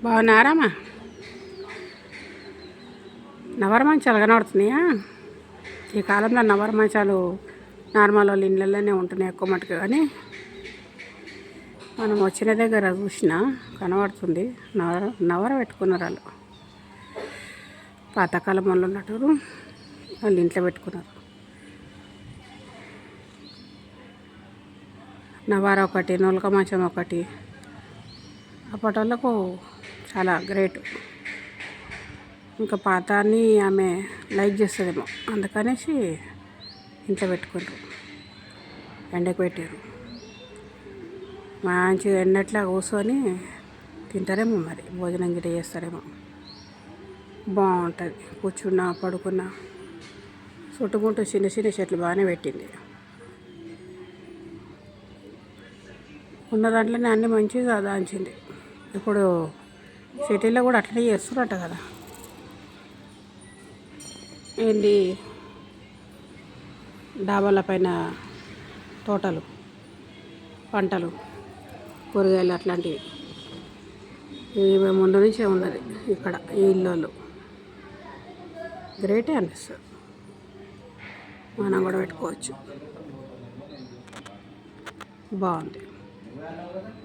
బాగున్నారామా? నవర మంచాలు కనబడుతున్నాయా? ఈ కాలంలో నవర మంచాలు నార్మల్ వాళ్ళ ఇళ్ళల్లోనే ఉంటున్నాయి ఎక్కువ మటుకు, కానీ మనం వచ్చిన దగ్గర చూసిన కనబడుతుంది. నవర పెట్టుకున్నారు వాళ్ళు. పాతకాలం వాళ్ళు ఉన్నట్టు వాళ్ళు ఇంట్లో పెట్టుకున్నారు. నవార ఒకటి, నొలక మంచం ఒకటి, అప్పటి వాళ్ళకు చాలా గ్రేట్. ఇంకా పాతాన్ని ఆమె లైక్ చేస్తుందేమో, అందుకనేసి ఇంట్లో పెట్టుకుంటారు, ఎండకు పెట్టారు. మంచిగా ఎండట్లా కూర్చొని తింటారేమో, మరి భోజనం గిట్ట చేస్తారేమో. బాగుంటుంది కూర్చున్నా పడుకున్నా. చుట్టుముట్టు చిన్న చిన్న చెట్లు బాగానే పెట్టింది. ఉన్న దాంట్లోనే అన్నీ మంచిగా దాంచింది. ఇప్పుడు సిటీలో కూడా అట్లనే చేస్తున్నట్ట కదా. ఏంటి డాబాల పైన తోటలు, పంటలు, కూరగాయలు అట్లాంటివి ఇవి ముందు నుంచే ఉన్నది ఇక్కడ ఈ ఇల్లు. గ్రేటే అనిపిస్తుంది. మనం కూడా పెట్టుకోవచ్చు, బాగుంది.